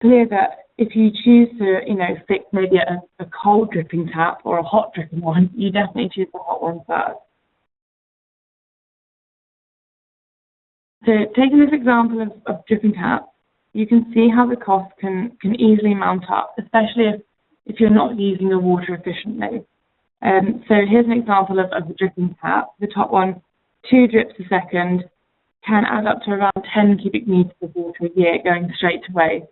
clear that if you choose to, fix maybe a cold dripping tap or a hot dripping one, you definitely choose the hot one first. So taking this example of dripping taps, you can see how the cost can easily mount up, especially if you're not using your water efficiently. So here's an example of the dripping tap. The top one, 2 drips a second, can add up to around 10 cubic meters of water a year going straight to waste,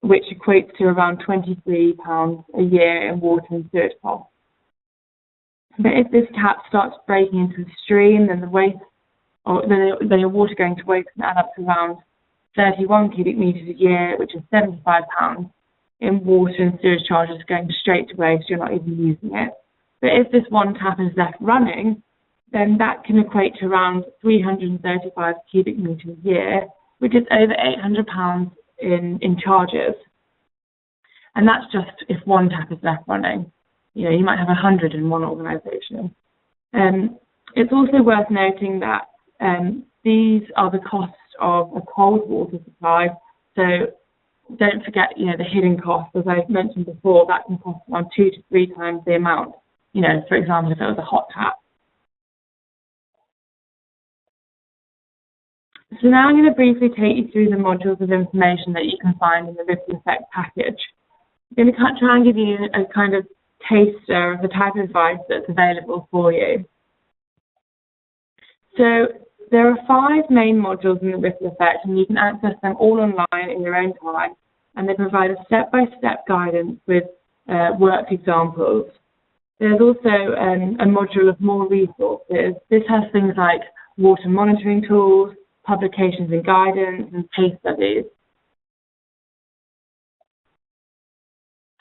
which equates to around £23 a year in water and sewage costs. But if this tap starts breaking into a stream, then then your water going to waste can add up to around 31 cubic meters a year, which is £75 in water and sewage charges going straight to waste. You're not even using it. But if this one tap is left running, then that can equate to around 335 cubic meters a year, which is over £800 in charges. And that's just if one tap is left running. You might have 100 in one organisation. It's also worth noting that these are the costs of a cold water supply. So don't forget, the hidden costs. As I mentioned before, that can cost around 2 to 3 times the amount. For example, if it was a hot tap. So now I'm going to briefly take you through the modules of information that you can find in the Rippleffect package. I'm going to try and give you a kind of taster of the type of advice that's available for you. So there are 5 main modules in the Rippleffect, and you can access them all online in your own time, and they provide a step-by-step guidance with work examples. There's also a module of more resources. This has things like water monitoring tools, publications and guidance, and case studies.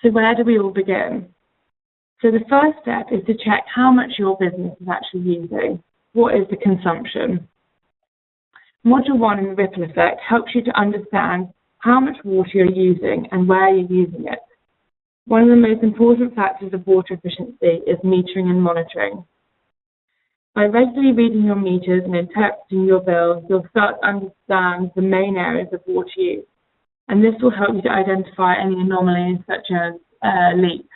So where do we all begin? So the first step is to check how much your business is actually using. What is the consumption? Module 1 in the Rippleffect helps you to understand how much water you're using and where you're using it. One of the most important factors of water efficiency is metering and monitoring. By regularly reading your meters and interpreting your bills, you'll start to understand the main areas of water use, and this will help you to identify any anomalies such as leaks.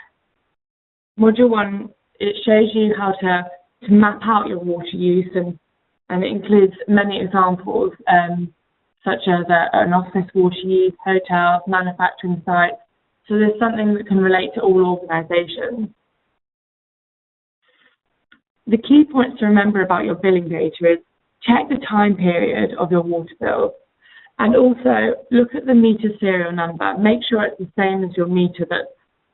Module 1, it shows you how to map out your water use, and it includes many examples such as an office water use, hotels, manufacturing sites. So there's something that can relate to all organisations. The key points to remember about your billing data is check the time period of your water bill, and also look at the meter serial number. Make sure it's the same as your meter that's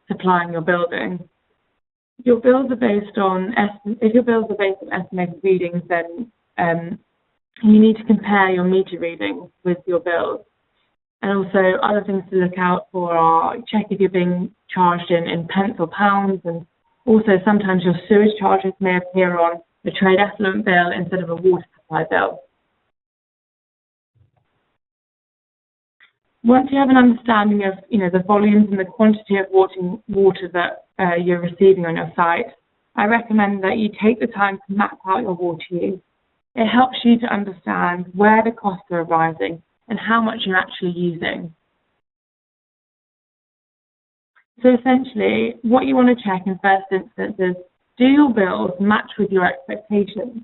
supplying your building. If your bills are based on estimated readings, then you need to compare your meter readings with your bills. And also other things to look out for are check if you're being charged in pence or pounds, and also sometimes your sewage charges may appear on a trade effluent bill instead of a water supply bill. Once you have an understanding of the volumes and the quantity of water that you're receiving on your site, I recommend that you take the time to map out your water use. It helps you to understand where the costs are arising and how much you're actually using. So essentially, what you want to check in first instance is, do your bills match with your expectations?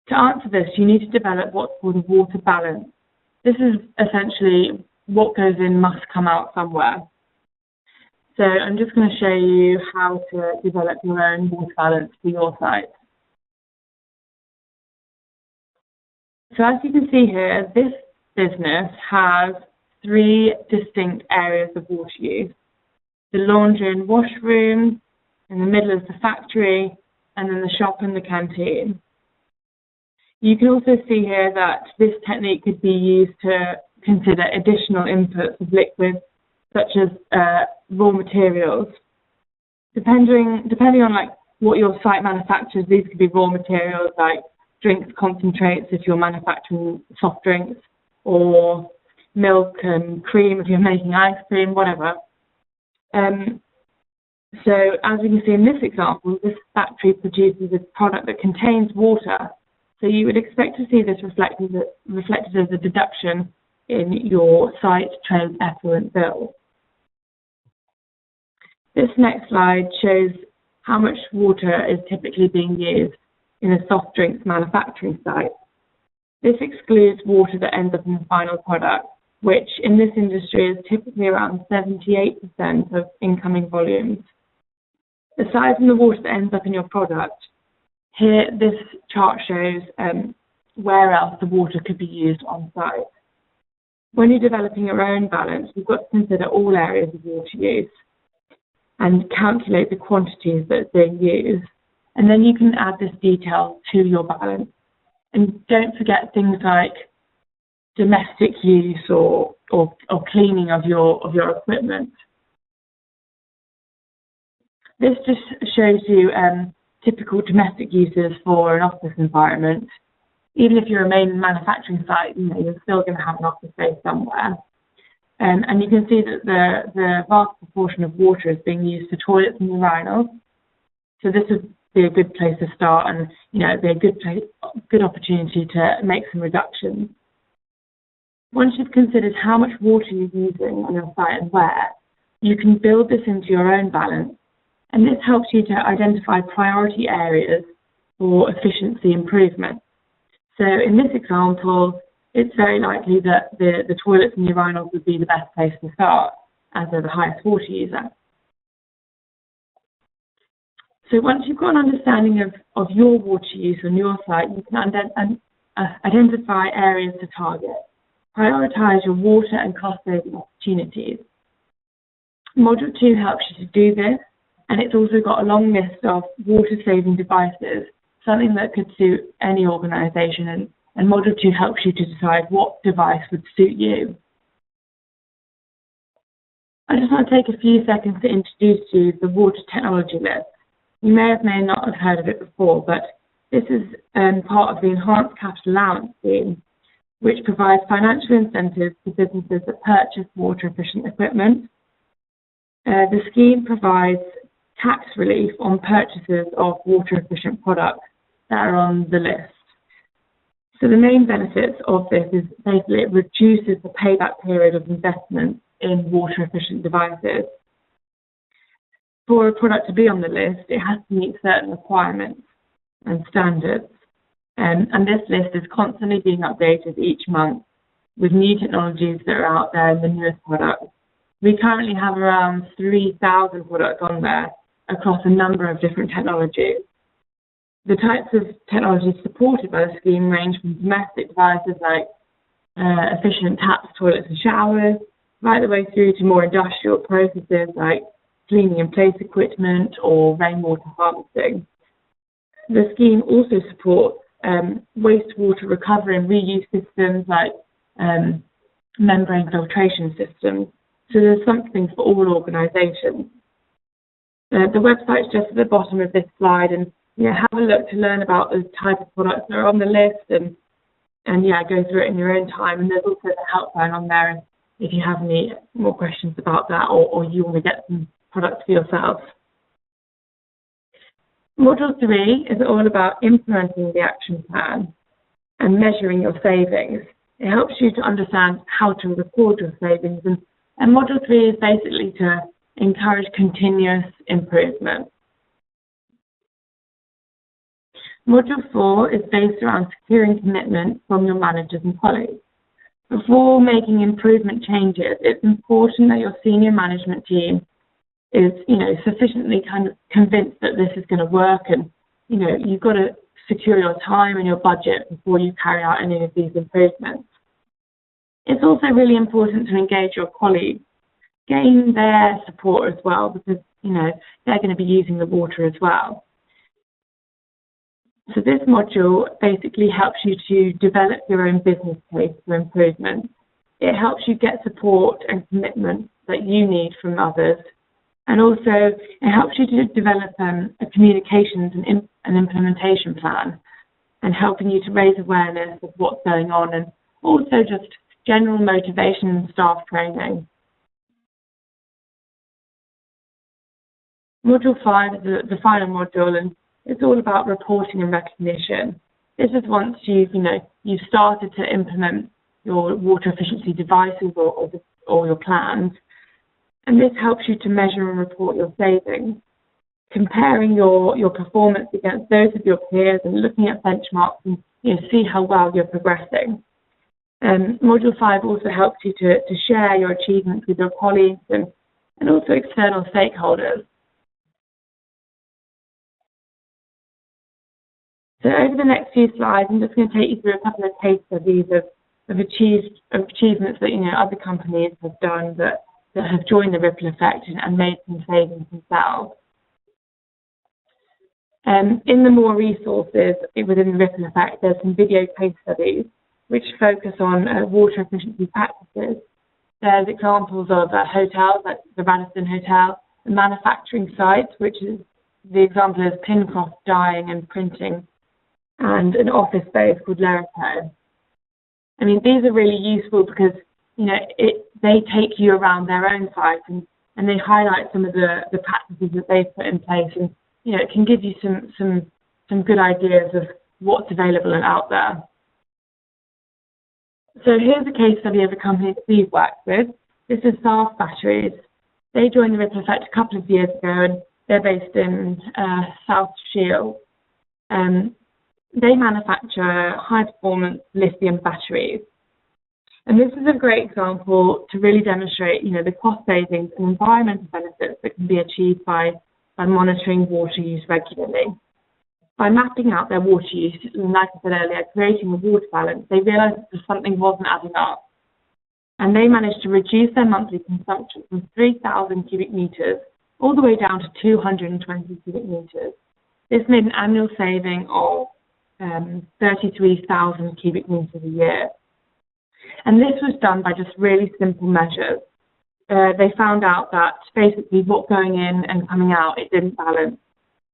To answer this, you need to develop what's called a water balance. This is essentially what goes in must come out somewhere. So I'm just going to show you how to develop your own water balance for your site. So as you can see here, this business has 3 distinct areas of water use. The laundry and washroom, in the middle is the factory, and then the shop and the canteen. You can also see here that this technique could be used to consider additional inputs of liquids, such as raw materials. Depending on what your site manufactures, these could be raw materials like drinks concentrates if you're manufacturing soft drinks, or milk and cream if you're making ice cream, whatever. So as you can see in this example, this factory produces a product that contains water. So you would expect to see this reflected as a deduction in your site trade effluent bill. This next slide shows how much water is typically being used in a soft drinks manufacturing site. This excludes water that ends up in the final product, which in this industry is typically around 78% of incoming volumes. Aside from the water that ends up in your product, here this chart shows where else the water could be used on site. When you're developing your own balance, you've got to consider all areas of water use and calculate the quantities that are being used. And then you can add this detail to your balance. And don't forget things like domestic use or cleaning of your equipment. This just shows you typical domestic uses for an office environment. Even if you're a main manufacturing site, you're still going to have an office space somewhere. And you can see that the vast proportion of water is being used for toilets and urinals. So this would be a good place to start, and it'd be a good opportunity to make some reductions. Once you've considered how much water you're using on your site and where, you can build this into your own balance, and this helps you to identify priority areas for efficiency improvement. So in this example, it's very likely that the toilets and urinals would be the best place to start, as they're the highest water user. So once you've got an understanding of your water use on your site, you can identify areas to target, prioritise your water and cost-saving opportunities. Module 2 helps you to do this, and it's also got a long list of water-saving devices, something that could suit any organisation, and Module 2 helps you to decide what device would suit you. I just want to take a few seconds to introduce you to the water technology list. You may not have heard of it before, but this is part of the Enhanced Capital Allowance Scheme, which provides financial incentives to businesses that purchase water-efficient equipment. The scheme provides tax relief on purchases of water-efficient products that are on the list. So the main benefits of this is basically it reduces the payback period of investment in water-efficient devices. For a product to be on the list, it has to meet certain requirements and standards. And this list is constantly being updated each month with new technologies that are out there and the newest products. We currently have around 3,000 products on there across a number of different technologies. The types of technologies supported by the scheme range from domestic devices like efficient taps, toilets and showers, right the way through to more industrial processes like cleaning in place equipment or rainwater harvesting. The scheme also supports wastewater recovery and reuse systems like membrane filtration systems. So there's something for all organisations. The website's just at the bottom of this slide, and have a look to learn about the type of products that are on the list, and go through it in your own time. And there's also the helpline on there if you have any more questions about that, or you want to get some products for yourself. Module 3 is all about implementing the action plan and measuring your savings. It helps you to understand how to record your savings, and Module 3 is basically to encourage continuous improvement. Module 4 is based around securing commitment from your managers and colleagues. Before making improvement changes, it's important that your senior management team is, sufficiently kind of convinced that this is going to work, and, you've got to secure your time and your budget before you carry out any of these improvements. It's also really important to engage your colleagues, gain their support as well, because, they're going to be using the water as well. So this module basically helps you to develop your own business case for improvement. It helps you get support and commitment that you need from others. And also, it helps you to develop a communications and implementation plan, and helping you to raise awareness of what's going on, and also just general motivation and staff training. Module 5 is the final module, and it's all about reporting and recognition. This is once you've started to implement your water efficiency devices or your plans. And this helps you to measure and report your savings, comparing your performance against those of your peers and looking at benchmarks and see how well you're progressing. Module 5 also helps you to share your achievements with your colleagues and also external stakeholders. So over the next few slides, I'm just going to take you through a couple of case studies of achievements that other companies have done that have joined the ripple effect and made some savings themselves. In the more resources within the ripple effect, there's some video case studies which focus on water efficiency practices. There's examples of hotels, like the Radisson Hotel, a manufacturing site, which is the example is Pincroft Dyeing and Printing, and an office space called Lerico. I mean, these are really useful because they take you around their own site and they highlight some of the practices that they've put in place, and it can give you some good ideas of what's available and out there. So here's a case study of a company that we've worked with. This is South Batteries. They joined the Ripple Effect a couple of years ago, and they're based in South Shield. They manufacture high-performance lithium batteries. And this is a great example to really demonstrate, the cost savings and environmental benefits that can be achieved by monitoring water use regularly. By mapping out their water use, and like I said earlier, creating a water balance, they realised that something wasn't adding up. And they managed to reduce their monthly consumption from 3,000 cubic metres all the way down to 220 cubic metres. This made an annual saving of 33,000 cubic metres a year. And this was done by just really simple measures. They found out that basically what going in and coming out, it didn't balance.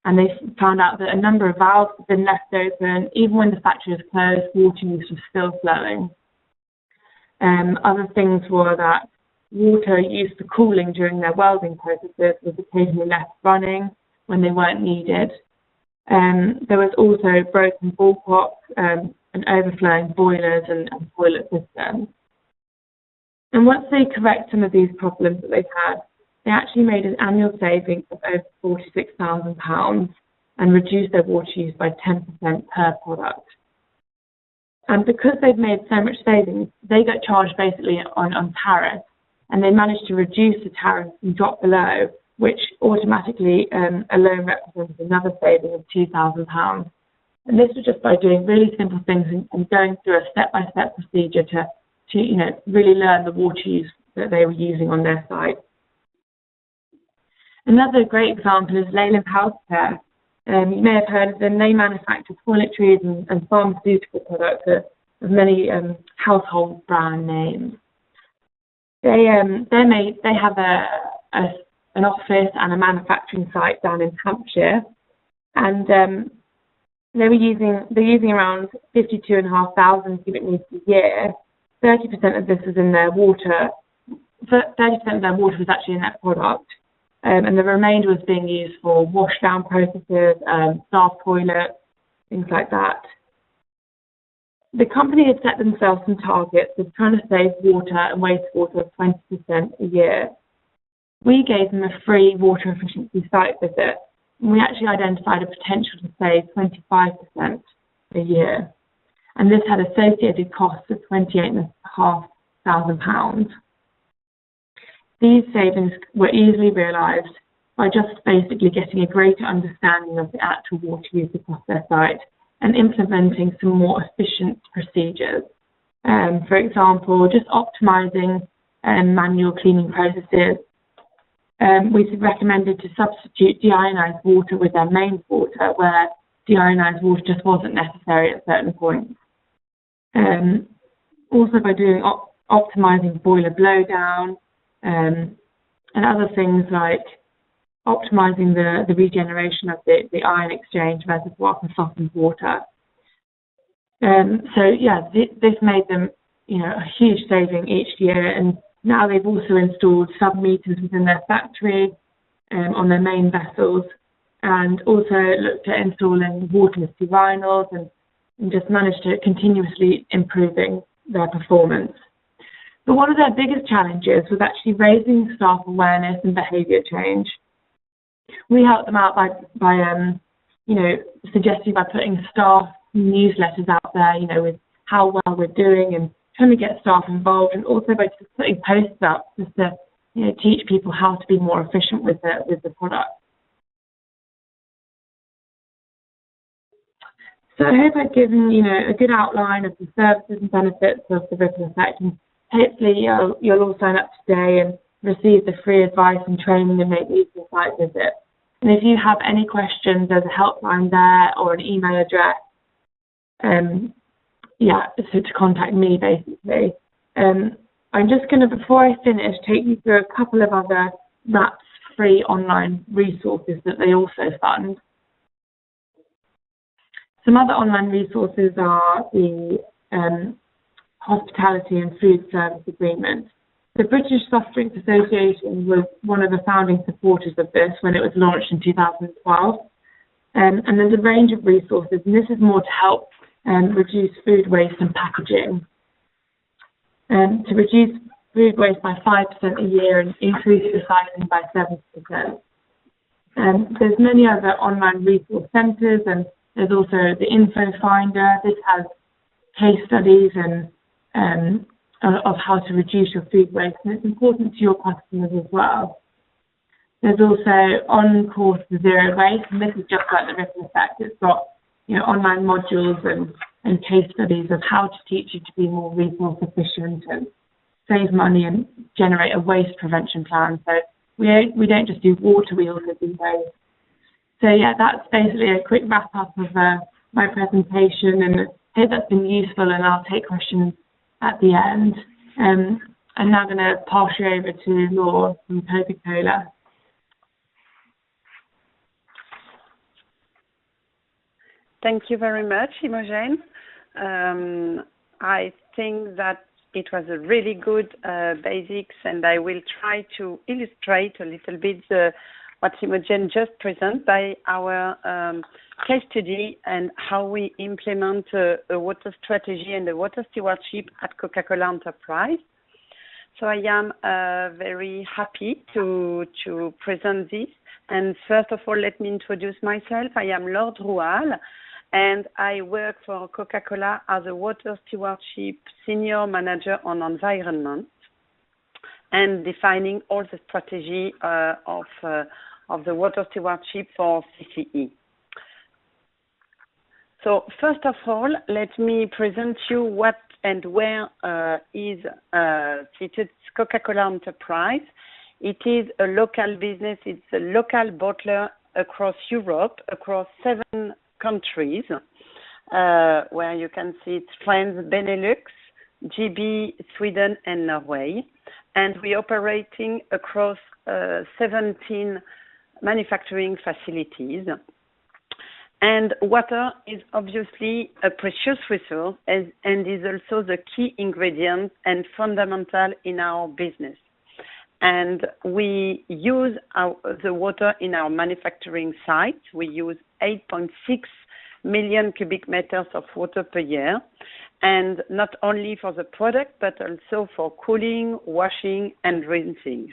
And they found out that a number of valves had been left open. Even when the factory was closed, water use was still flowing. Other things were that water used for cooling during their welding processes was occasionally left running when they weren't needed. There was also broken ball clocks and overflowing boilers and toilet systems. And once they correct some of these problems that they've had, they actually made an annual saving of over £46,000 and reduced their water use by 10% per product. And because they've made so much savings, they got charged basically on tariffs, and they managed to reduce the tariff and drop below, which automatically alone represents another saving of £2,000. And this was just by doing really simple things and going through a step-by-step procedure to really learn the water use that they were using on their site. Another great example is Leyland Healthcare. You may have heard of them. They manufacture toiletries and pharmaceutical products of many household brand names. They have an office and a manufacturing site down in Hampshire, and they're using around 52,500 cubic meters a year. 30% of this is in their water. 30% of their water was actually in that product. And the remainder was being used for wash-down processes, staff toilets, things like that. The company had set themselves some targets of trying to save water and wastewater of 20% a year. We gave them a free water efficiency site visit, and we actually identified a potential to save 25% a year. And this had associated costs of £28,500. These savings were easily realised by just basically getting a greater understanding of the actual water use across their site and implementing some more efficient procedures. For example, just optimising manual cleaning processes. We recommended to substitute deionised water with their mains water where deionised water just wasn't necessary at certain points. Also by doing optimising boiler blowdown, and other things like optimizing the regeneration of the ion exchange reservoir for softened water. This made them, a huge saving each year, and now they've also installed sub-meters within their factory on their main vessels, and also looked at installing waterless urinals and just managed to continuously improving their performance. But one of their biggest challenges was actually raising staff awareness and behaviour change. We helped them out by suggesting by putting staff newsletters out there, with how well we're doing and trying to get staff involved, and also by just putting posters up just to, teach people how to be more efficient with the product. So I hope I've given, a good outline of the services and benefits of the Rippleffect, and hopefully you'll all sign up today and receive the free advice and training and make use of the site visit. And if you have any questions, there's a helpline there or an email address. So to contact me, basically. I'm just going to, before I finish, take you through a couple of other RAP's free online resources that they also fund. Some other online resources are the Hospitality and Food Service Agreement. The British Soft Drinks Association was one of the founding supporters of this when it was launched in 2012. And there's a range of resources, and this is more to help reduce food waste and packaging. To reduce food waste by 5% a year and increase recycling by 70%. There's many other online resource centres, and there's also the Info Finder. This has case studies and of how to reduce your food waste, and it's important to your customers as well. There's also On Course to Zero Waste, and this is just like the Rippleffect. It's got online modules and case studies of how to teach you to be more resource efficient and save money and generate a waste prevention plan. So we don't just do water, we also do waste. So yeah, that's basically a quick wrap up of my presentation, and I hope that's been useful, and I'll take questions at the end. I'm now going to pass you over to Laura from CocaCola. Thank you very much, Imogen. I think that it was a really good basics, and I will try to illustrate a little bit what Imogen just presented by our case study and how we implement a water strategy and a water stewardship at CocaCola Enterprise. So I am very happy to present this. And first of all, let me introduce myself. I am Laure Droual, and I work for Coca-Cola as a water stewardship senior manager on environment and defining all the strategy of the water stewardship for CCE. So first of all, let me present you what and where is situated Coca-Cola Enterprise. It is a local business. It's a local bottler across Europe, across 7 countries, where you can see it's France, Benelux, GB, Sweden, and Norway. And we're operating across 17 manufacturing facilities. And water is obviously a precious resource and is also the key ingredient and fundamental in our business. And we use the water in our manufacturing sites. We use 8.6 million cubic meters of water per year, and not only for the product, but also for cooling, washing, and rinsing.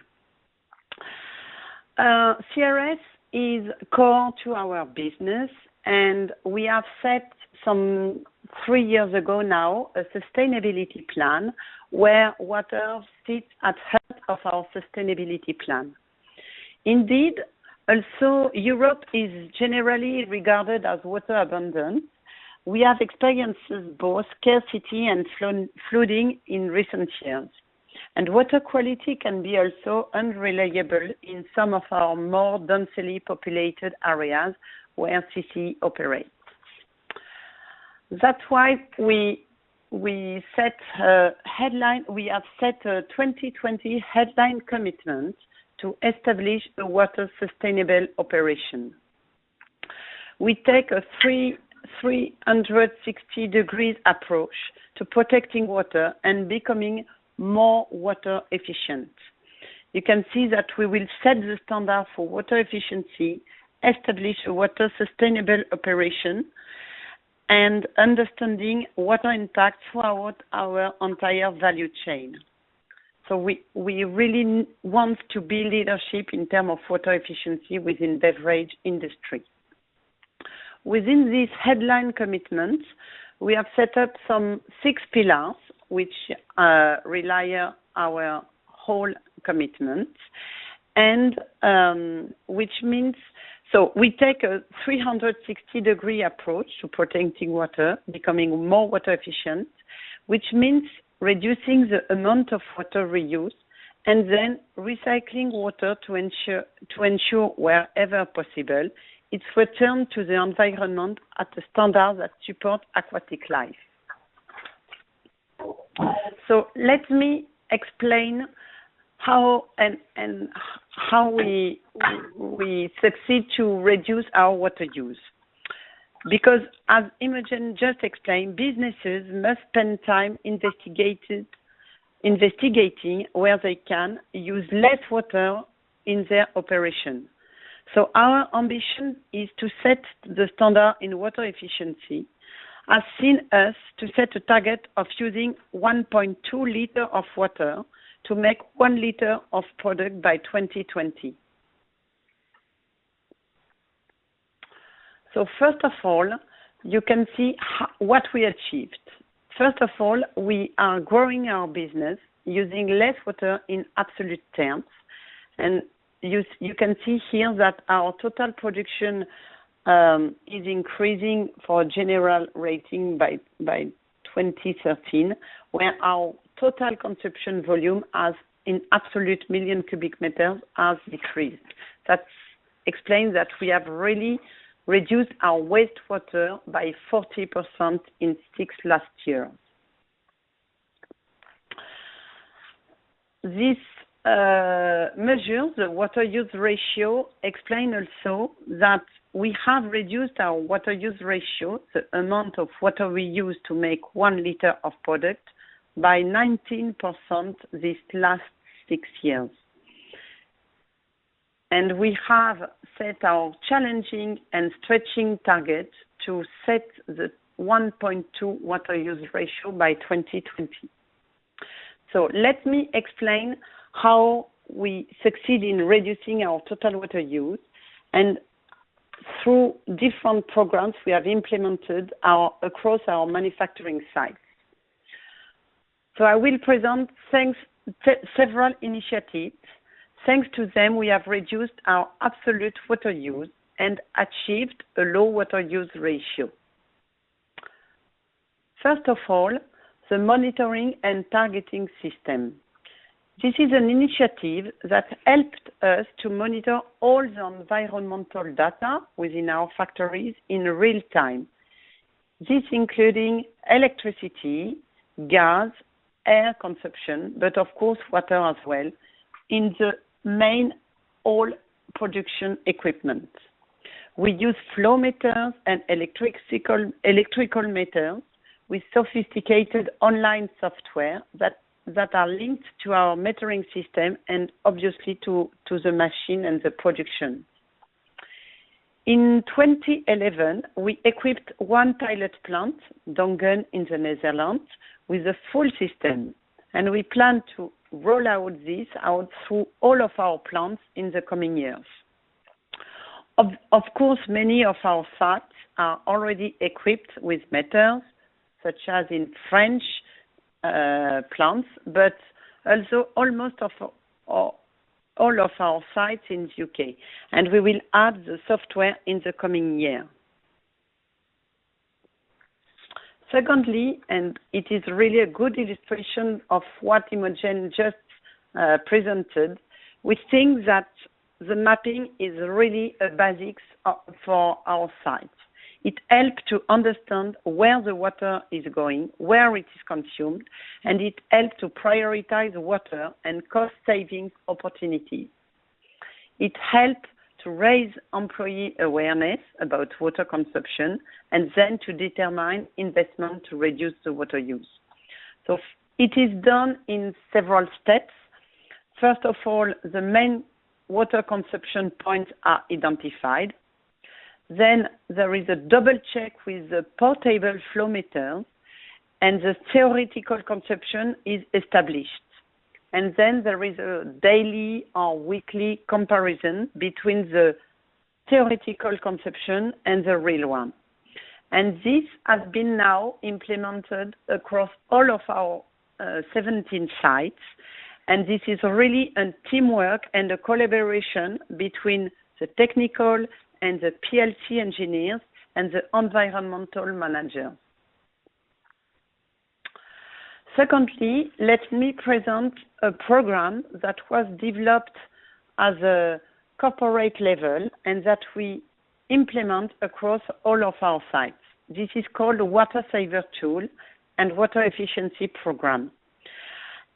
CRS is core to our business, and we have set some 3 years ago now a sustainability plan where water sits at heart of our sustainability plan. Indeed, also Europe is generally regarded as water abundant. We have experienced both scarcity and flooding in recent years. And water quality can be also unreliable in some of our more densely populated areas where CC operates. That's why we set a headline. We have set a 2020 headline commitment to establish a water sustainable operation. We take a 360 degrees approach to protecting water and becoming more water efficient. You can see that we will set the standard for water efficiency, establish a water sustainable operation, and understanding water impact throughout our entire value chain. So we really want to be leadership in terms of water efficiency within beverage industry. Within these headline commitments, we have set up some 6 pillars which rely our whole commitment, and which means, so we take a 360-degree approach to protecting water, becoming more water efficient, which means reducing the amount of water reuse and then recycling water to ensure wherever possible its return to the environment at a standard that supports aquatic life. So let me explain how and how we succeed to reduce our water use. Because as Imogen just explained, businesses must spend time investigating where they can use less water in their operation. So our ambition is to set the standard in water efficiency, has seen us to set a target of using 1.2 liters of water to make 1 liter of product by 2020. So first of all, you can see what we achieved. First of all, we are growing our business using less water in absolute terms. And you can see here that our total production is increasing for general rating by 2013, where our total consumption volume as in absolute million cubic meters has decreased. That explains that we have really reduced our wastewater by 40% in 6 last years. This measure, the water use ratio, explain also that we have reduced our water use ratio, the amount of water we use to make 1 liter of product, by 19% these last 6 years. And we have set our challenging and stretching target to set the 1.2 water use ratio by 2020. So let me explain how we succeed in reducing our total water use, and through different programs we have implemented across our manufacturing sites. So I will present several initiatives. Thanks to them, we have reduced our absolute water use and achieved a low water use ratio. First of all, the monitoring and targeting system. This is an initiative that helped us to monitor all the environmental data within our factories in real time. This including electricity, gas, air consumption, but of course water as well, in the main all production equipment. We use flow meters and electrical meters with sophisticated online software that are linked to our metering system and obviously to the machine and the production. In 2011, we equipped one pilot plant, Dongen in the Netherlands, with a full system, and we plan to roll out this through all of our plants in the coming years. Of course, many of our sites are already equipped with meters, such as in French plants, but also almost all of our sites in the UK, and we will add the software in the coming year. Secondly, and it is really a good illustration of what Imogen just presented, we think that the mapping is really a basics for our sites. It helps to understand where the water is going, where it is consumed, and it helps to prioritize water and cost savings opportunities. It helps to raise employee awareness about water consumption and then to determine investment to reduce the water use. So it is done in several steps. First of all, the main water consumption points are identified. Then there is a double check with the portable flow meter, and the theoretical consumption is established. And then there is a daily or weekly comparison between the theoretical consumption and the real one. And this has been now implemented across all of our 17 sites. And this is really a teamwork and a collaboration between the technical and the PLC engineers and the environmental manager. Secondly, let me present a program that was developed as a corporate level and that we implement across all of our sites. This is called the Water Saver Tool and Water Efficiency Program.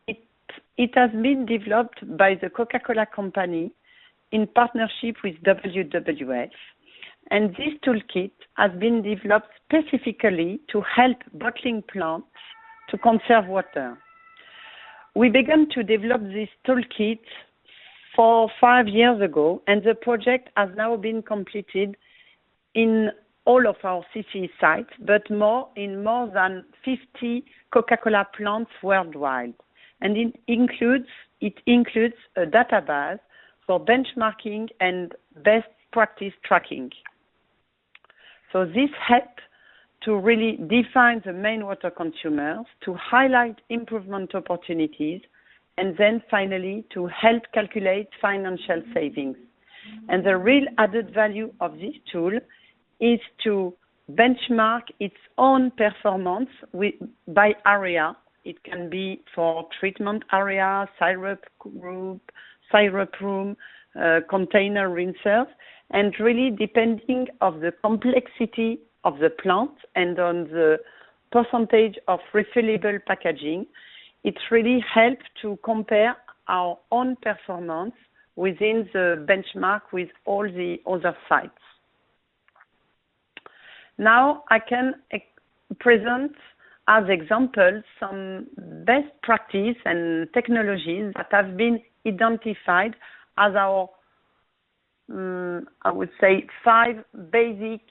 It has been developed by the Coca-Cola Company in partnership with WWF, and this toolkit has been developed specifically to help bottling plants to conserve water. We began to develop this toolkit 5 years ago, and the project has now been completed in all of our CCE sites, but in more than 50 Coca-Cola plants worldwide. And it includes a database for benchmarking and best practice tracking. So this helps to really define the main water consumers, to highlight improvement opportunities, and then finally to help calculate financial savings. And the real added value of this tool is to benchmark its own performance by area. It can be for treatment area, syrup room, container rinsers, and really depending on the complexity of the plant and on the percentage of refillable packaging, it really helps to compare our own performance within the benchmark with all the other sites. Now I can present as examples some best practice and technologies that have been identified as our, I would say, 5 basic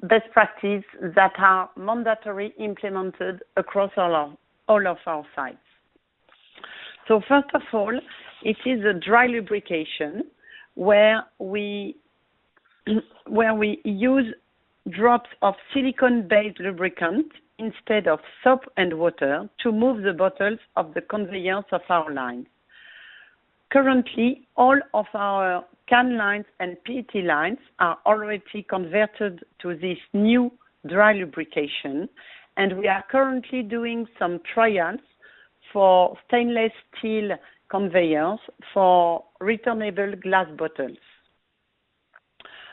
best practices that are mandatory implemented across all of our sites. So first of all, it is a dry lubrication where we use drops of silicone-based lubricant instead of soap and water to move the bottles of the conveyors of our lines. Currently, all of our can lines and PET lines are already converted to this new dry lubrication, and we are currently doing some trials for stainless steel conveyors for returnable glass bottles.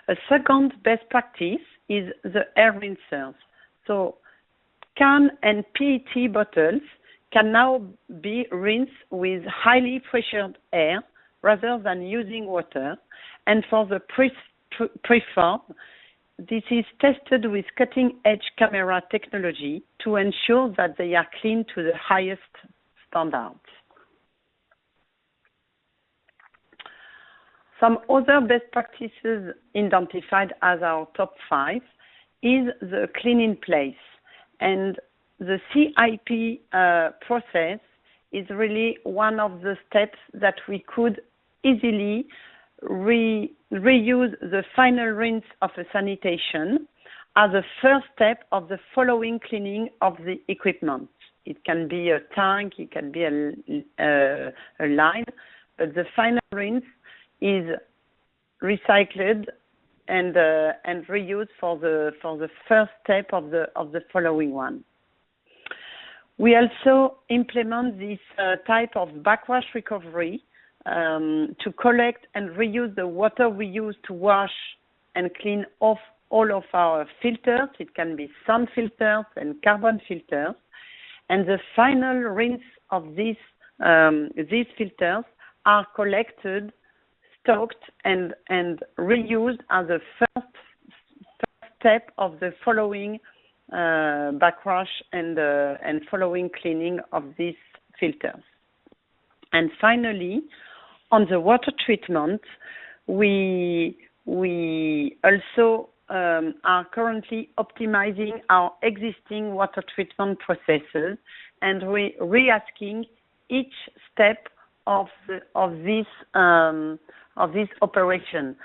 A second best practice is the air rinsers. So can and PET bottles can now be rinsed with highly pressured air rather than using water. And for the preform, this is tested with cutting-edge camera technology to ensure that they are clean to the highest standards. Some other best practices identified as our top 5 is the clean in place. And the CIP process is really one of the steps that we could easily reuse the final rinse of a sanitation as a first step of the following cleaning of the equipment. It can be a tank, it can be a line, but the final rinse is recycled and reused for the first step of the following one. We also implement this type of backwash recovery to collect and reuse the water we use to wash and clean off all of our filters. It can be sun filters and carbon filters. And the final rinse of these filters are collected, stocked, and reused as a first step of the following backwash and following cleaning of these filters. And finally, on the water treatment, we also are currently optimizing our existing water treatment processes and re-asking each step of this operation.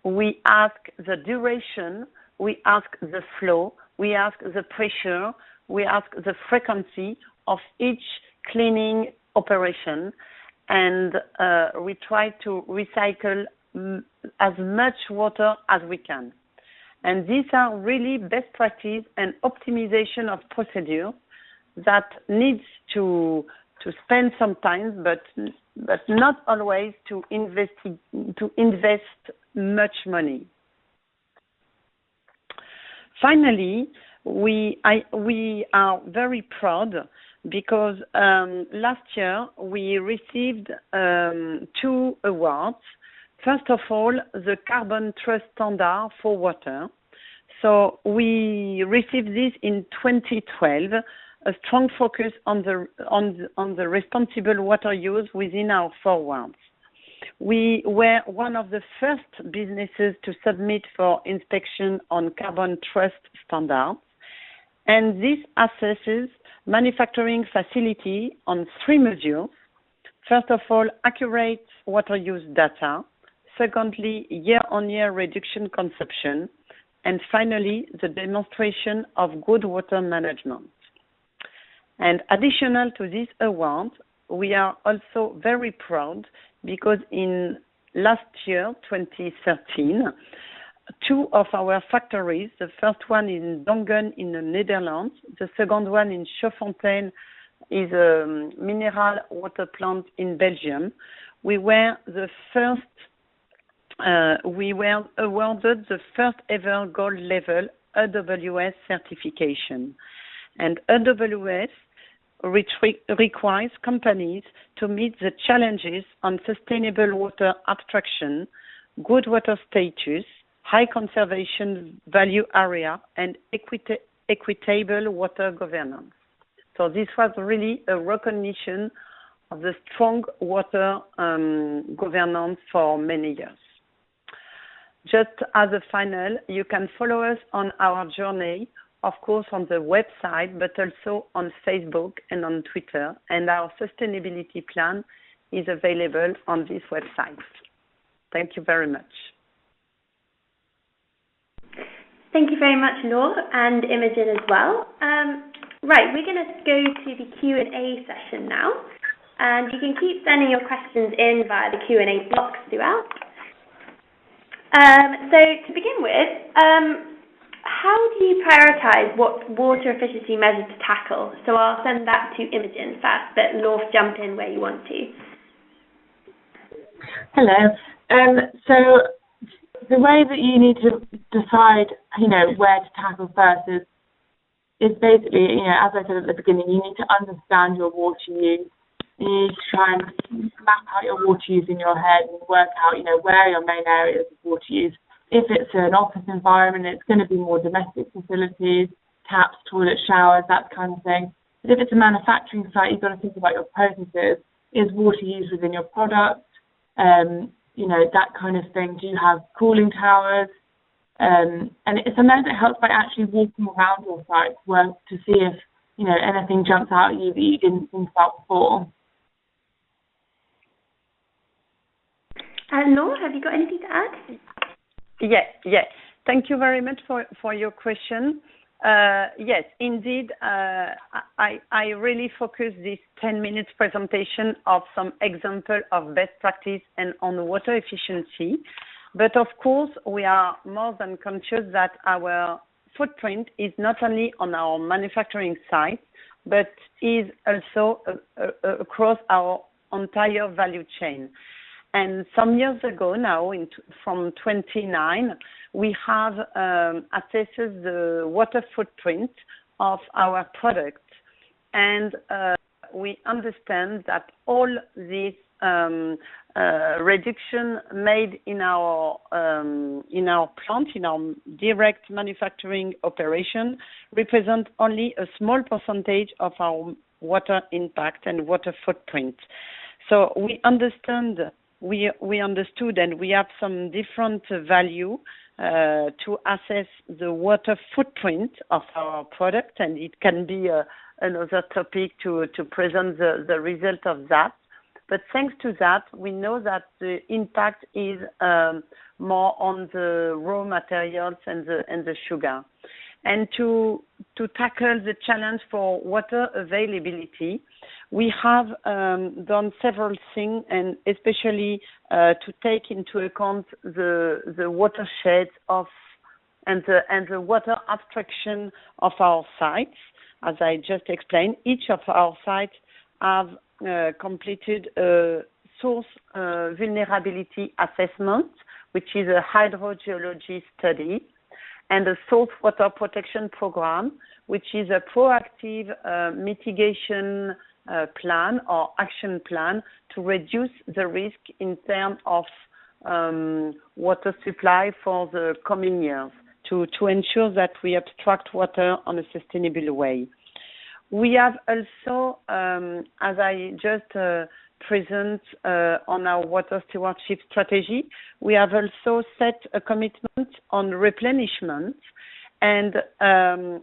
We ask the duration, we ask the flow, we ask the pressure, we ask the frequency of each cleaning operation, and we try to recycle as much water as we can. And these are really best practice and optimization of procedure that needs to spend some time, but not always to invest much money. Finally, we are very proud because last year we received 2 awards. First of all, the Carbon Trust Standard for water. So we received this in 2012, a strong focus on the responsible water use within our 4 wards. We were one of the first businesses to submit for inspection on Carbon Trust standards, and this assesses manufacturing facility on 3 modules. First of all, accurate water use data. Secondly, year-on-year reduction consumption. And finally, the demonstration of good water management. And additional to this award, we are also very proud because in last year, 2013, 2 of our factories, the first one in Dongen in the Netherlands, the second one in Chaudfontaine is a mineral water plant in Belgium. We were awarded the first ever gold level AWS certification. And AWS requires companies to meet the challenges on sustainable water abstraction, good water status, high conservation value area, and equitable water governance. So this was really a recognition of the strong water governance for many years. Just as a final, you can follow us on our journey, of course, on the website, but also on Facebook and on Twitter. And our sustainability plan is available on this website. Thank you very much. Thank you very much, Laure, and Imogen as well. Right, we're going to go to the Q&A session now. And you can keep sending your questions in via the Q&A box throughout. So to begin with, how do you prioritize what water efficiency measures to tackle? So I'll send that to Imogen first, but Laure, jump in where you want to. Hello. So the way that you need to decide, where to tackle first is basically, as I said at the beginning, you need to understand your water use. You need to try and map out your water use in your head and work out, where are your main areas of water use. If it's an office environment, it's going to be more domestic facilities, taps, toilets, showers, that kind of thing. But if it's a manufacturing site, you've got to think about your processes. Is water used within your product? That kind of thing. Do you have cooling towers? And sometimes it helps by actually walking around your site to see if, anything jumps out at you that you didn't think about before. Laure, have you got anything to add? Yeah. Thank you very much for your question. Yes, indeed, I really focus this 10 minutes presentation of some example of best practice and on water efficiency. But of course, we are more than conscious that our footprint is not only on our manufacturing site, but is also across our entire value chain. And some years ago now, from 29, we have assessed the water footprint of our products. And we understand that all this reduction made in our plant, in our direct manufacturing operation, represent only a small percentage of our water impact and water footprint. So we understand we understood, and we have some different value to assess the water footprint of our product, and it can be another topic to present the result of that. But thanks to that, we know that the impact is more on the raw materials and the sugar. And to tackle the challenge for water availability, we have done several things, and especially to take into account the watersheds and the water abstraction of our sites. As I just explained, each of our sites have completed a source vulnerability assessment, which is a hydrogeology study, and a source water protection program, which is a proactive mitigation plan or action plan to reduce the risk in terms of water supply for the coming years, to ensure that we abstract water on a sustainable way. We have also, as I just present on our water stewardship strategy, we have also set a commitment on replenishment, and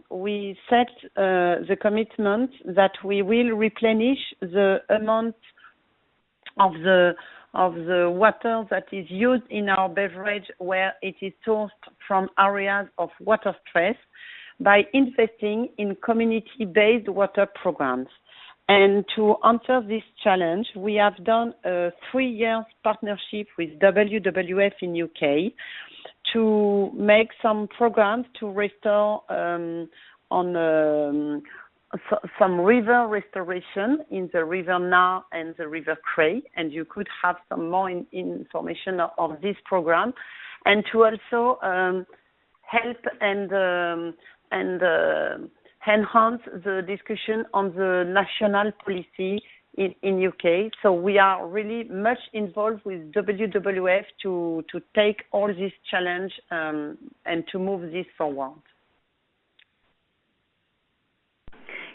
we set the commitment that we will replenish the amount of the water that is used in our beverage where it is sourced from areas of water stress by investing in community-based water programs. And to answer this challenge, we have done a 3-year partnership with WWF in UK to make some programs to restore some river restoration in the River Nar and the River Cray, and you could have some more information of this program, and to also help and enhance the discussion on the national policy in UK. So we are really much involved with WWF to take all this challenge and to move this forward.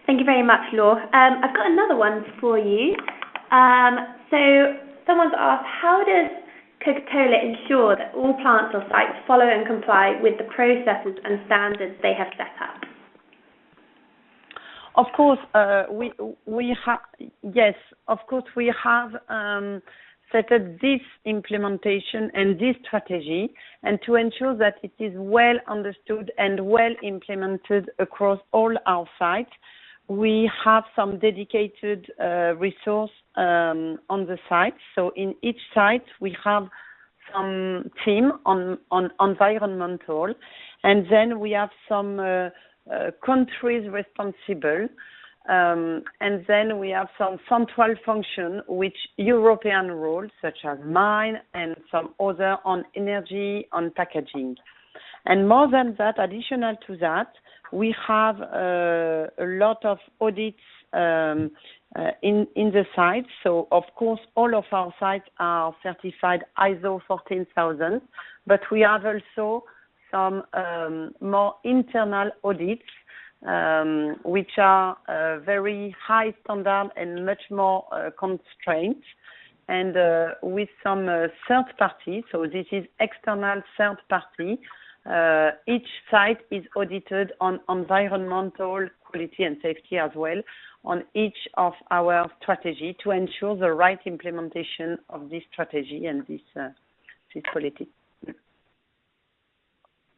Thank you very much, Laure. I've got another one for you. So someone's asked, how does Coca-Cola ensure that all plants or sites follow and comply with the processes and standards they have set up? Of course, we have set up this implementation and this strategy, and to ensure that it is well understood and well implemented across all our sites, we have some dedicated resource on the site. So in each site, we have some team on environmental, and then we have some countries responsible, and then we have some central function which European roles such as mine and some other on energy, on packaging. And more than that, additional to that, we have a lot of audits in the sites. So of course all of our sites are certified ISO 14000, but we have also some more internal audits, which are very high standard and much more constrained, and with some third party. So this is external third party. Each site is audited on environmental quality and safety as well on each of our strategy to ensure the right implementation of this strategy and this policy.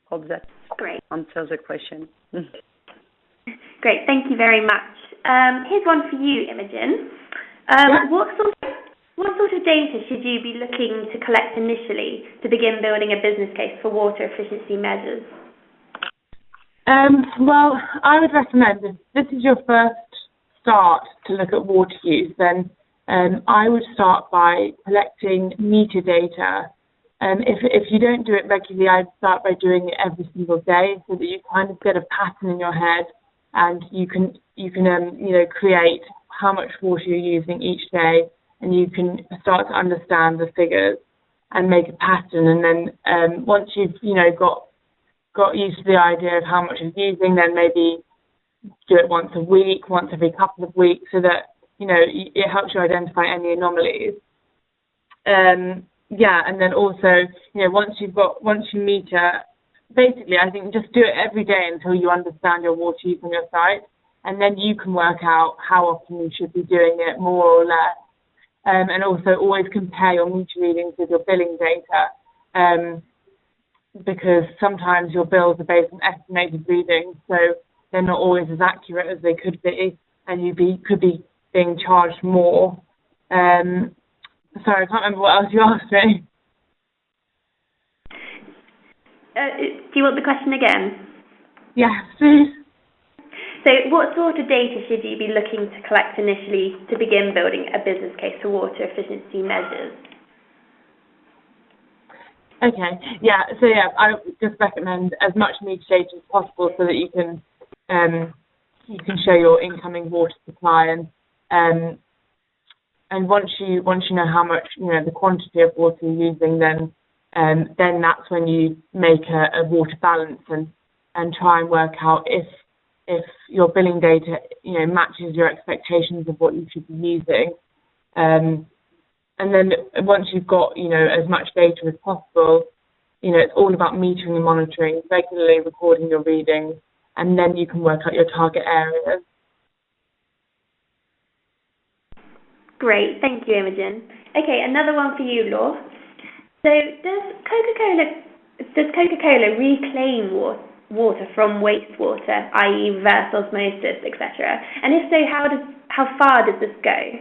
Hope that answers the question. Great, thank you very much. Here's one for you, Imogen. What sort of data should you be looking to collect initially to begin building a business case for water efficiency measures? Well, I would recommend if this is your first start to look at water use, then I would start by collecting meter data. If you don't do it regularly, I'd start by doing it every single day so that you kind of get a pattern in your head, and you can create how much water you're using each day, and you can start to understand the figures and make a pattern. And then once you've got used to the idea of how much you're using, then maybe do it once a week, once every couple of weeks, so that it helps you identify any anomalies. Yeah, and then also, once you meter, basically, I think just do it every day until you understand your water use on your site, and then you can work out how often you should be doing it, more or less. And also always compare your meter readings with your billing data, because sometimes your bills are based on estimated readings, so they're not always as accurate as they could be, and could be being charged more. Sorry, I can't remember what else you asked me. Do you want the question again? Yes, please. So what sort of data should you be looking to collect initially to begin building a business case for water efficiency measures? Okay, I would just recommend as much meter data as possible so that you can show your incoming water supply, and once you know how much, the quantity of water you're using, then that's when you make a water balance and try and work out if your billing data, matches your expectations of what you should be using. And then once you've got, as much data as possible, it's all about metering and monitoring, regularly recording your readings, and then you can work out your target areas. Great, thank you, Imogen. Okay, another one for you, Law. So does Coca-Cola reclaim water from wastewater, i.e. reverse osmosis, etc.? And if so, how far does this go?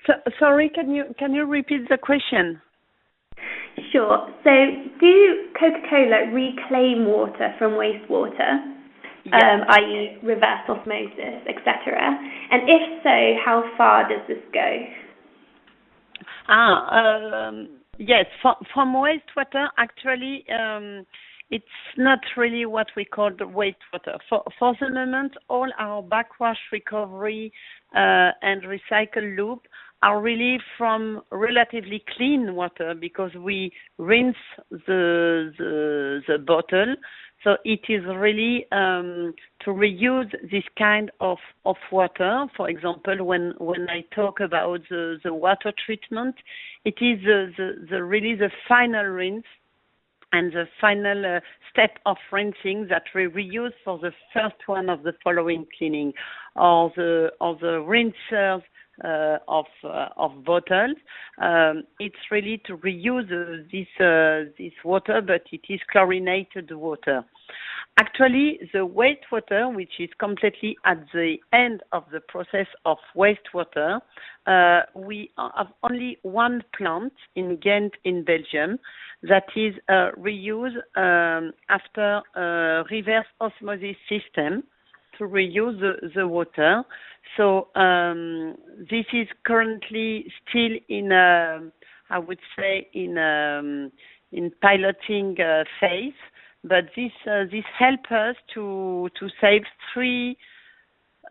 So, sorry, can you repeat the question? Sure. So do Coca-Cola reclaim water from wastewater, i.e. reverse osmosis, etc.? And if so, how far does this go? Yes, from wastewater, actually, it's not really what we call the wastewater. For the moment, all our backwash recovery and recycle loop are really from relatively clean water because we rinse the bottle. So it is really to reuse this kind of water. For example, when I talk about the water treatment, it is really the final rinse and the final step of rinsing that we reuse for the first one of the following cleaning, or the rinsers of bottles. It's really to reuse this water, but it is chlorinated water. Actually, the wastewater, which is completely at the end of the process of wastewater, we have only one plant in Ghent in Belgium that is reused after a reverse osmosis system to reuse the water. So this is currently still in, I would say, in piloting phase. But this helps us to save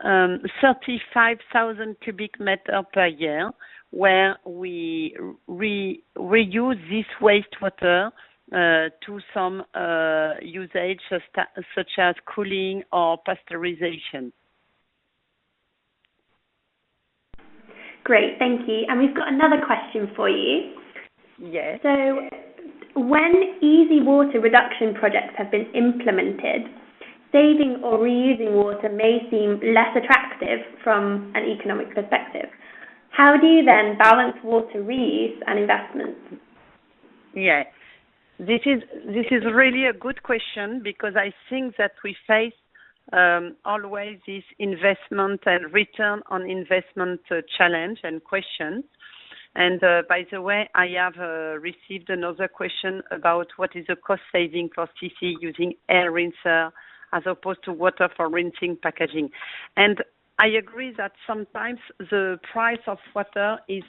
35,000 cubic meters per year, where we reuse this wastewater to some usage such as cooling or pasteurization. Great, thank you. And we've got another question for you. Yes. So, when easy water reduction projects have been implemented, saving or reusing water may seem less attractive from an economic perspective. How do you then balance water reuse and investment? Yeah, this is really a good question, because I think that we face always this investment and return on investment challenge and question. And by the way, I have received another question about what is the cost saving for CC using air rinser as opposed to water for rinsing packaging. And I agree that sometimes the price of water is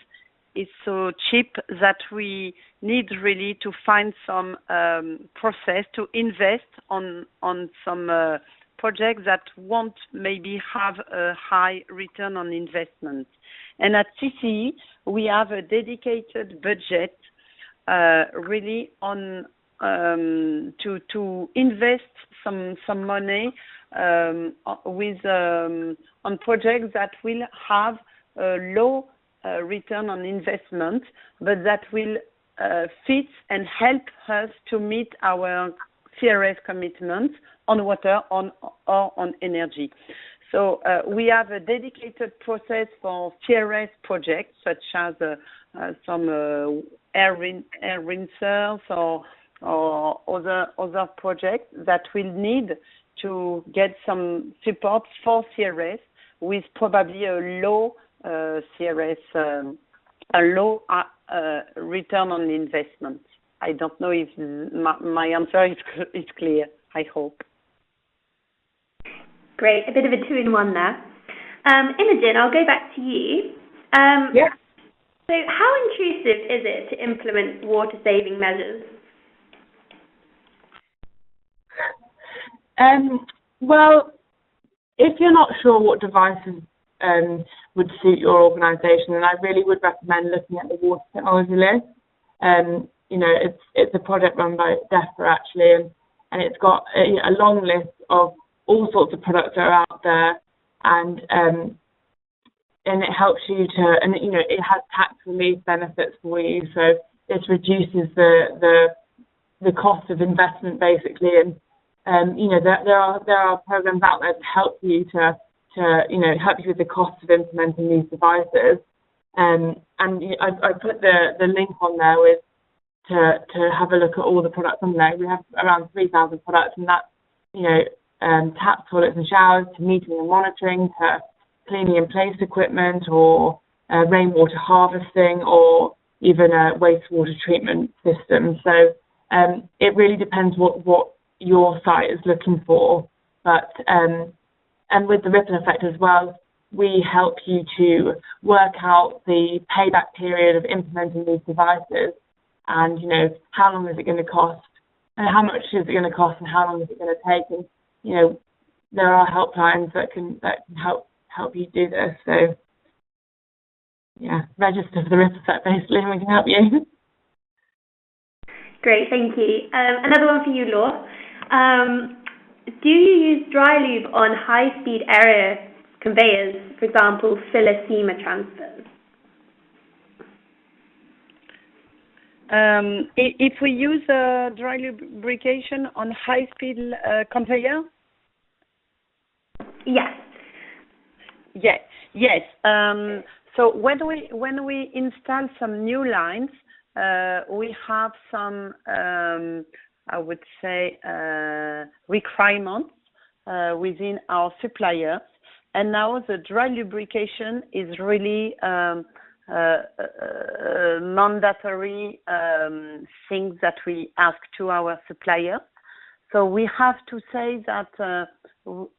so cheap that we need really to find some process to invest on some projects that won't maybe have a high return on investment. And at CCE, we have a dedicated budget really on to invest some money with on projects that will have a low return on investment, but that will fit and help us to meet our CRS commitments on water or on energy. So we have a dedicated process for CRS projects, such as some air rinsers or other projects that will need to get some support for CRS with probably a low CRS, a low return on investment. I don't know if my answer is clear. I hope. Great, a bit of a two-in-one there. Imogen, I'll go back to you. Yeah. So how intrusive is it to implement water-saving measures? Well, if you're not sure what devices would suit your organisation, then I really would recommend looking at the water technology list. You know, it's a project run by DEFRA actually, and it's got a long list of all sorts of products that are out there, and it helps you to, and you know, it has tax relief benefits for you, so this reduces the cost of investment basically, and you know, there are programs out there to help you to you know, help you with the cost of implementing these devices, and I put the link on there with to have a look at all the products on there. We have around 3,000 products, and that's, you know, taps, toilets and showers, to metering and monitoring, to cleaning in place equipment, or rainwater harvesting, or even a wastewater treatment system. So it really depends what your site is looking for. But and with the Rippleffect as well, we help you to work out the payback period of implementing these devices, and you know, how long is it going to cost, and how much is it going to cost, and how long is it going to take, and you know, there are helplines that can help you do this. So yeah, register for the Rippleffect basically, and we can help you. Great, thank you. Another one for you, Laure. Do you use dry lube on high-speed area conveyors, for example, filler seamer transfers? If we use dry lubrication on high-speed conveyor? Yes. Yes. So when we install some new lines, we have some, I would say, requirements within our suppliers, and now the dry lubrication is really mandatory things that we ask to our suppliers. So we have to say that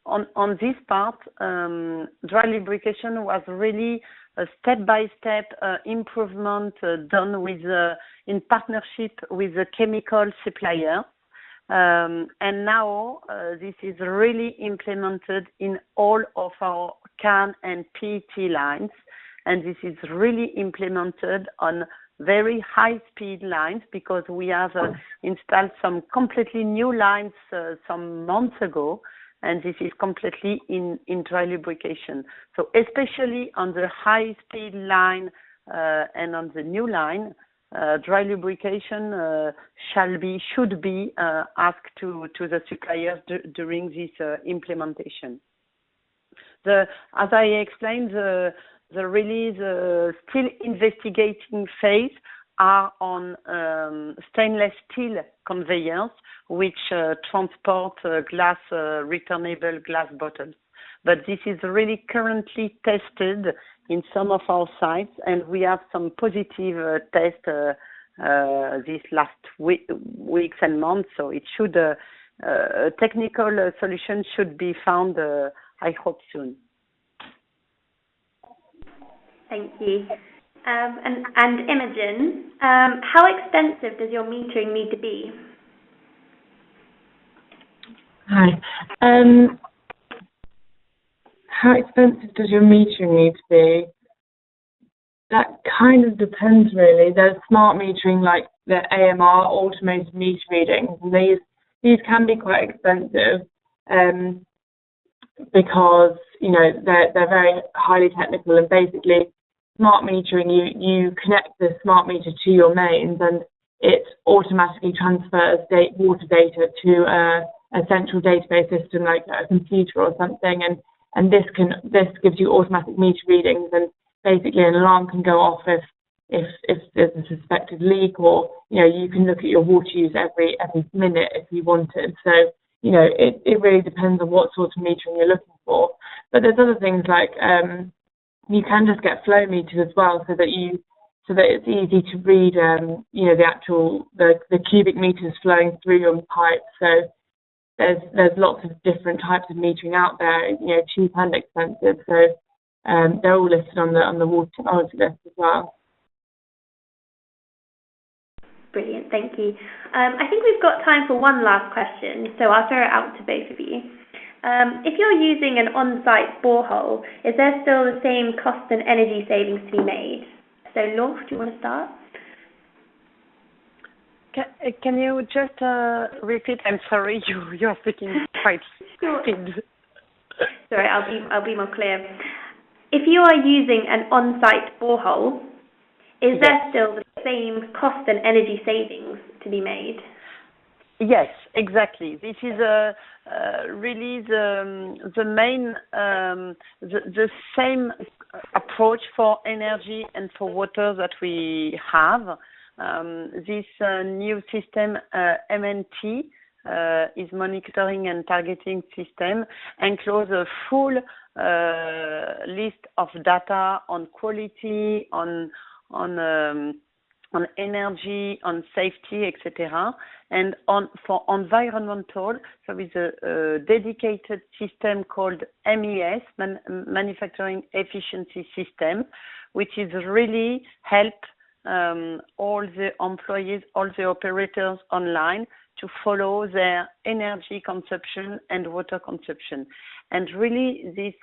on this part, dry lubrication was really a step-by-step improvement done with in partnership with the chemical supplier, and now this is really implemented in all of our can and PET lines, and this is really implemented on very high-speed lines, because we have installed some completely new lines some months ago, and this is completely in dry lubrication. So especially on the high-speed line and on the new line, dry lubrication should be asked to the suppliers during this implementation. As I explained, the still investigating phase are on stainless steel conveyors, which transport returnable glass bottles. But this is really currently tested in some of our sites, and we have some positive tests these last weeks and months. So it should a technical solution should be found, I hope, soon. Thank you. And Imogen, how extensive does your metering need to be? Hi. How expensive does your metering need to be? That kind of depends, really. There's smart metering like the AMR, automated meter readings, and these can be quite expensive because, you know, they're very highly technical, and basically smart metering, you connect the smart meter to your mains, and it automatically transfers water data to a central database system like a computer or something, and this gives you automatic meter readings, and basically an alarm can go off if there's a suspected leak, or you can look at your water use every minute if you wanted. So it really depends on what sort of metering you're looking for. But there's other things like you can just get flow meters as well, so that it's easy to read the cubic meters flowing through your pipe. So there's lots of different types of metering out there, cheap and expensive. So they're all listed on the water technology list as well. Brilliant, thank you. I think we've got time for one last question, so I'll throw it out to both of you. If you're using an on-site borehole, is there still the same cost and energy savings to be made? So, Laura, do you want to start? Can you just repeat? I'm sorry, you're speaking quite speed. Sorry, I'll be more clear. If you are using an on-site borehole, is there still the same cost and energy savings to be made? Yes, exactly. This is really the main the same approach for energy and for water that we have. This new system, MNT, is monitoring and targeting system, enclose a full list of data on quality, on energy, on safety, etc. And for environmental, there is a dedicated system called MES, Manufacturing Efficiency System, which is really help all the employees, all the operators online to follow their energy consumption and water consumption. And really this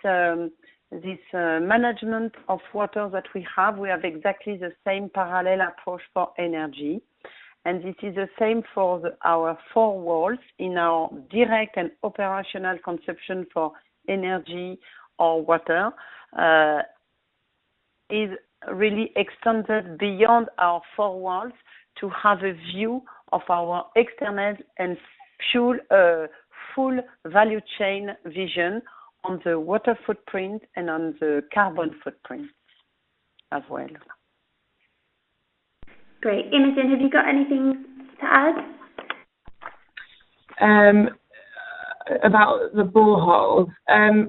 management of water that we have exactly the same parallel approach for energy. And this is the same for our 4 walls in our direct and operational consumption for energy or water is really extended beyond our 4 walls to have a view of our external and full value chain vision on the water footprint and on the carbon footprint as well. Great. Imogen, have you got anything to add? About the boreholes.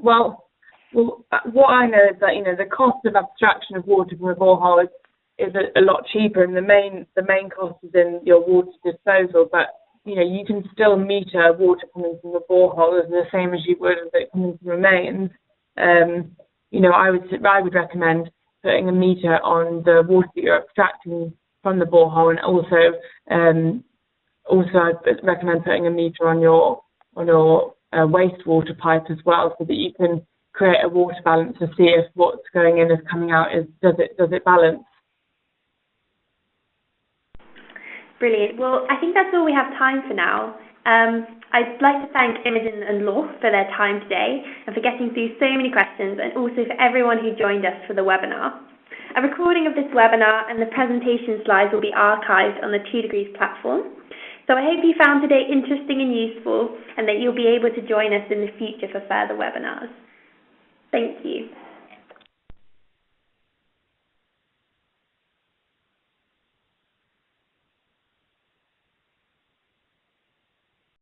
Well, what I know is that the cost of abstraction of water from a borehole is a lot cheaper, and the main cost is in your water disposal. But you can still meter water coming from the borehole as the same as you would if it coming from the mains. I would recommend putting a meter on the water that you're extracting from the borehole, and also I'd recommend putting a meter on your wastewater pipe as well, so that you can create a water balance to see if what's going in is coming out does it balance. Brilliant. Well, I think that's all we have time for now. I'd like to thank Imogen and Laura for their time today and for getting through so many questions, and also for everyone who joined us for the webinar. A recording of this webinar and the presentation slides will be archived on the 2 Degrees platform. So I hope you found today interesting and useful, and that you'll be able to join us in the future for further webinars. Thank you.